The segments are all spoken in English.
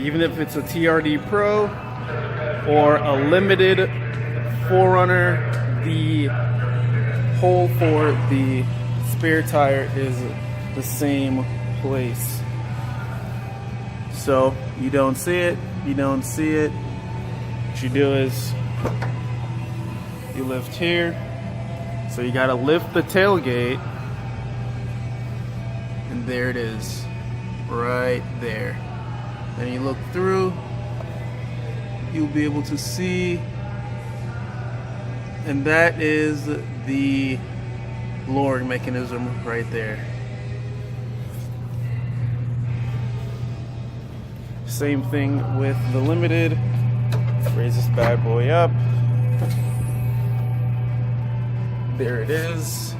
even if it's a TRD Pro or a limited 4Runner, the hole for the spare tire is the same place. So you don't see it, you don't see it. What you do is you lift here. So you gotta lift the tailgate, and there it is, right there. Then you look through, you'll be able to see, and that is the lowering mechanism right there. Same thing with the limited. Raise this bad boy up. There it is.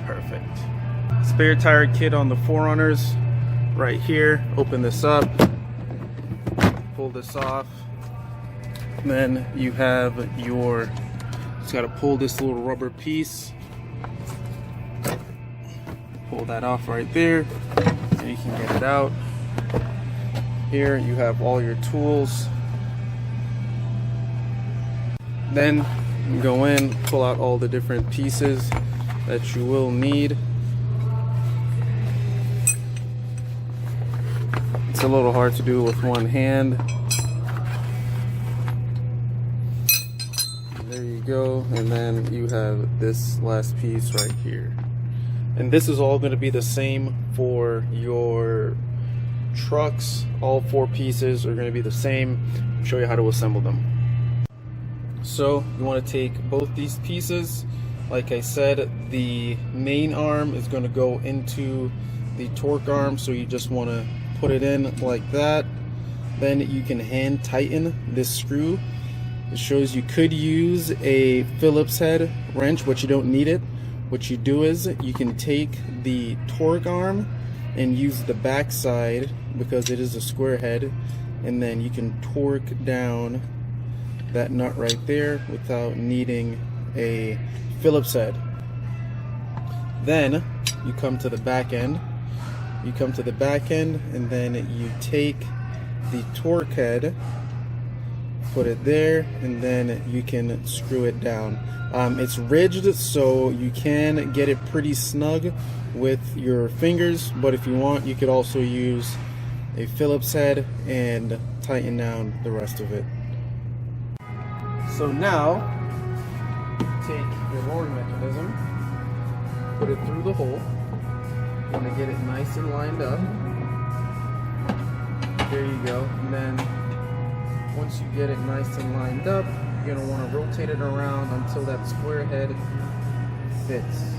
Perfect. Spare tire kit on the 4Runners right here. Open this up, pull this off. Then you have your, just gotta pull this little rubber piece, pull that off right there, and you can get it out. Here you have all your tools. Then you go in, pull out all the different pieces that you will need. It's a little hard to do with one hand. There you go, and then you have this last piece right here. And this is all going to be the same for your trucks. All 4 pieces are going to be the same. I'll show you how to assemble them. So you want to take both these pieces. Like I said, the main arm is going to go into the torque arm, so you just want to put it in like that. Then you can hand tighten this screw. It shows you could use a Phillips head wrench, but you don't need it. What you do is you can take the torque arm and use the back side, because it is a square head, and then you can torque down that nut right there without needing a Phillips head. Then you come to the back end. You come to the back end, and then you take the torque head, put it there, and then you can screw it down. It's ridged, so you can get it pretty snug with your fingers, but if you want, you could also use a Phillips head and tighten down the rest of it. So now, take your lowering mechanism, put it through the hole. You want to get it nice and lined up. There you go. And then, once you get it nice and lined up, you're going to want to rotate it around until that square head fits.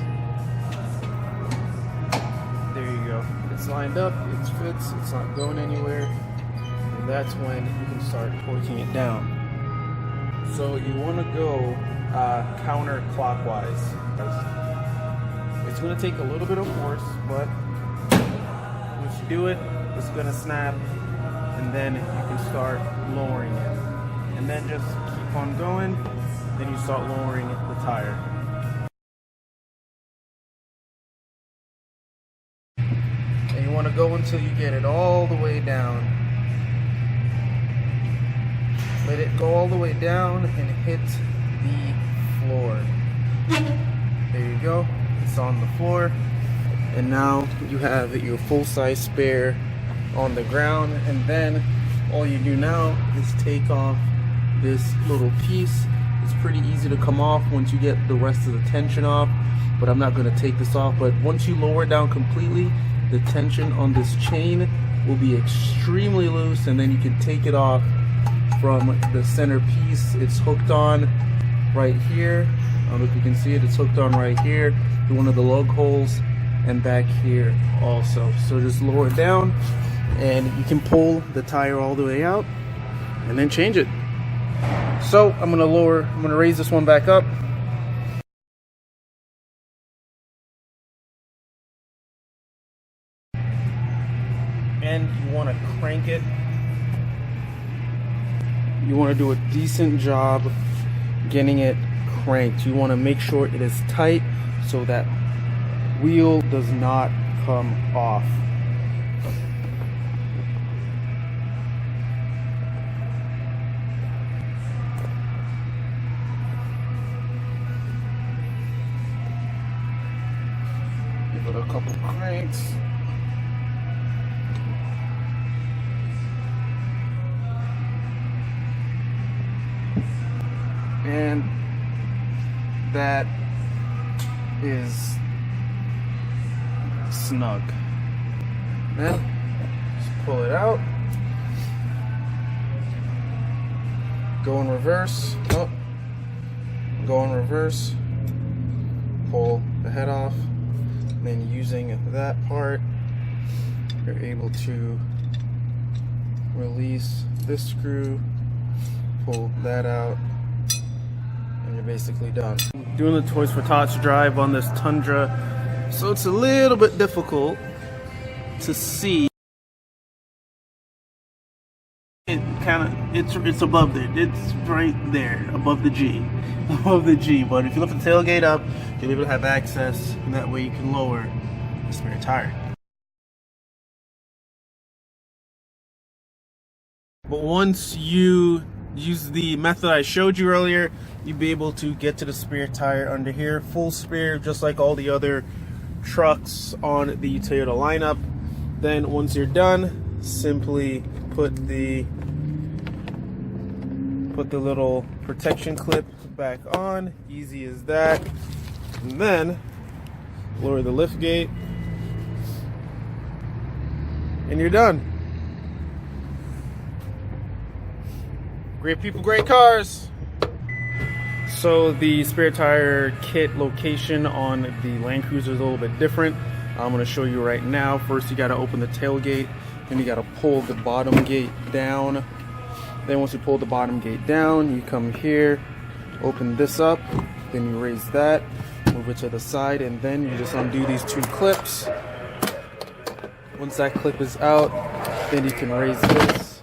There you go. It's lined up, it fits, it's not going anywhere. And that's when you can start torquing it down. So you want to go counterclockwise. It's going to take a little bit of force, but once you do it, it's going to snap, and then you can start lowering it. And then just keep on going, then you start lowering the tire. And you want to go until you get it all the way down. Let it go all the way down and hit the floor. There you go, it's on the floor. And now you have your full-size spare on the ground, and then all you do now is take off this little piece. It's pretty easy to come off once you get the rest of the tension off, but I'm not going to take this off. But once you lower it down completely, the tension on this chain will be extremely loose, and then you can take it off from the center piece. It's hooked on right here. I don't know if you can see it, it's hooked on right here to one of the lug holes, and back here also. So just lower it down, and you can pull the tire all the way out and then change it. So I'm gonna raise this one back up. And you want to crank it. You want to do a decent job getting it cranked. You want to make sure it is tight so that wheel does not come off. put a couple cranks. And that is snug. Then just pull it out. Go in reverse. Oh. Go in reverse. Pull the head off. And then using that part, you're able to release this screw, pull that out, and you're basically done. Doing the Toys for Tots drive on this Tundra, so it's a little bit difficult to see. It it's above it. It's right there, above the G. Above the G. But if you lift the tailgate up, you'll be able to have access, and that way you can lower the spare tire. But once you use the method I showed you earlier, you'll be able to get to the spare tire under here, full spare, just like all the other trucks on the Toyota lineup. Then once you're done, simply put the little protection clip back on. Easy as that. And then lower the lift gate, and you're done. Great people, great cars. So the spare tire kit location on the Land Cruiser is a little bit different. I'm going to show you right now. First, you got to open the tailgate, then you got to pull the bottom gate down. Then once you pull the bottom gate down, you come here, open this up, then you raise that, move it to the side, and then you just undo these two clips. Once that clip is out, then you can raise this,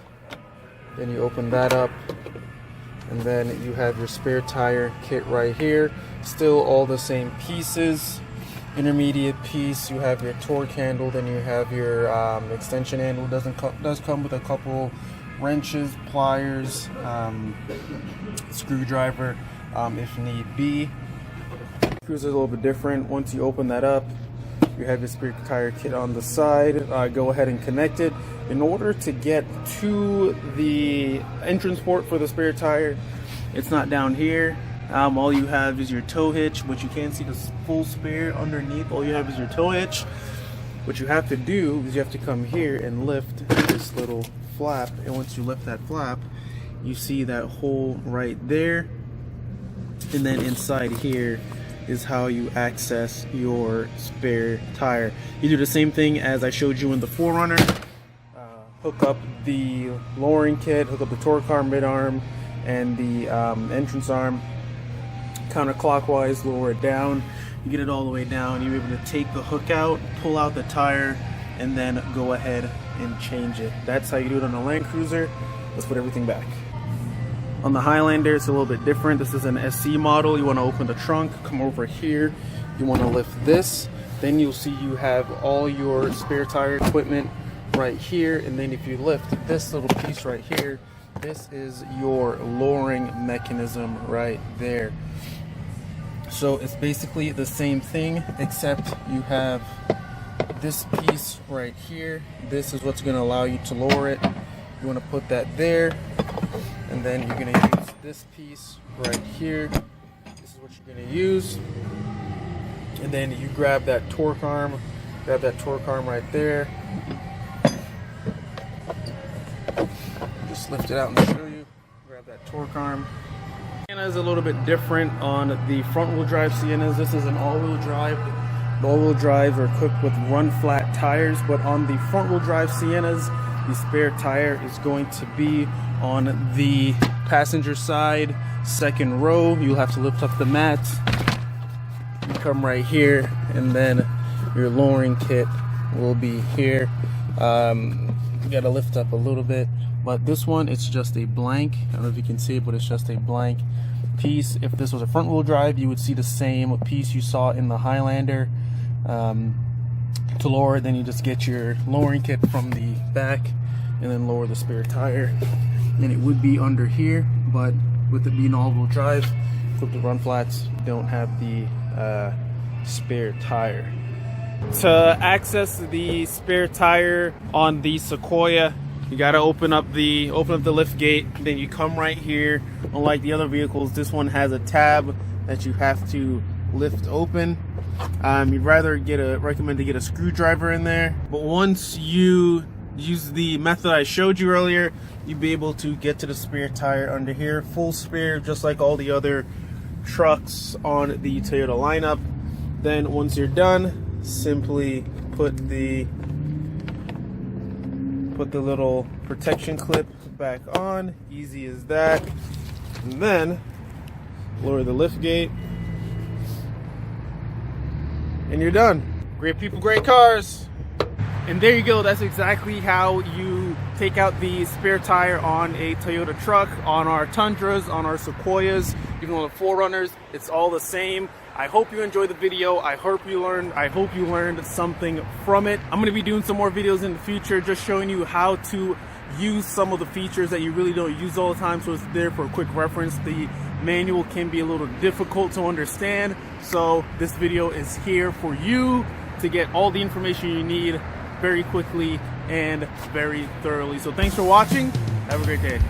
then you open that up, and then you have your spare tire kit right here. Still all the same pieces. Intermediate piece, you have your torque handle, then you have your extension handle. Does come with a couple wrenches, pliers, screwdriver if need be. Cruiser is a little bit different. Once you open that up, you have your spare tire kit on the side. Go ahead and connect it. In order to get to the entrance port for the spare tire, it's not down here. All you have is your tow hitch, but you can't see the full spare underneath. All you have is your tow hitch. What you have to do is you have to come here and lift this little flap, and once you lift that flap, you see that hole right there, and then inside here is how you access your spare tire. You do the same thing as I showed you in the 4Runner. Hook up the lowering kit, hook up the torque arm, mid arm, and the entrance arm counterclockwise, lower it down. You get it all the way down, you're able to take the hook out, pull out the tire, and then go ahead and change it. That's how you do it on the Land Cruiser. Let's put everything back. On the Highlander, it's a little bit different. This is an SC model. You want to open the trunk, come over here, you want to lift this, then you'll see you have all your spare tire equipment right here, and then if you lift this little piece right here, this is your lowering mechanism right there. So it's basically the same thing, except you have this piece right here. This is what's going to allow you to lower it. You want to put that there, and then you're going to use this piece right here. This is what you're going to use, and then you grab that torque arm right there. Just lift it out and show you. Grab that torque arm. Sienna is a little bit different on the front wheel drive Siennas. This is an all-wheel drive. The all-wheel drives are equipped with run flat tires, but on the front wheel drive Siennas, the spare tire is going to be on the passenger side, second row. You'll have to lift up the mat. You come right here, and then your lowering kit will be here. You gotta lift up a little bit, but this one, it's just a blank. I don't know if you can see it, but it's just a blank piece. If this was a front wheel drive, you would see the same piece you saw in the Highlander. To lower it, then you just get your lowering kit from the back and then lower the spare tire. And it would be under here, but with it being all-wheel drive, equipped with run flats, you don't have the spare tire. To access the spare tire on the Sequoia, you gotta open up the lift gate. Then you come right here. Unlike the other vehicles, this one has a tab that you have to lift open. You'd rather recommend to get a screwdriver in there. But once you use the method I showed you earlier, you'll be able to get to the spare tire under here, full spare, just like all the other trucks on the Toyota lineup. Then once you're done, simply put the little protection clip back on. Easy as that. And then lower the lift gate, and you're done. Great people, great cars. And there you go. That's exactly how you take out the spare tire on a Toyota truck, on our Tundras, on our Sequoias, even on the 4Runners. It's all the same. I hope you enjoyed the video. I hope you learned something from it. I'm going to be doing some more videos in the future, just showing you how to use some of the features that you really don't use all the time, so it's there for a quick reference. The manual can be a little difficult to understand, so this video is here for you to get all the information you need very quickly and very thoroughly. So thanks for watching. Have a great day.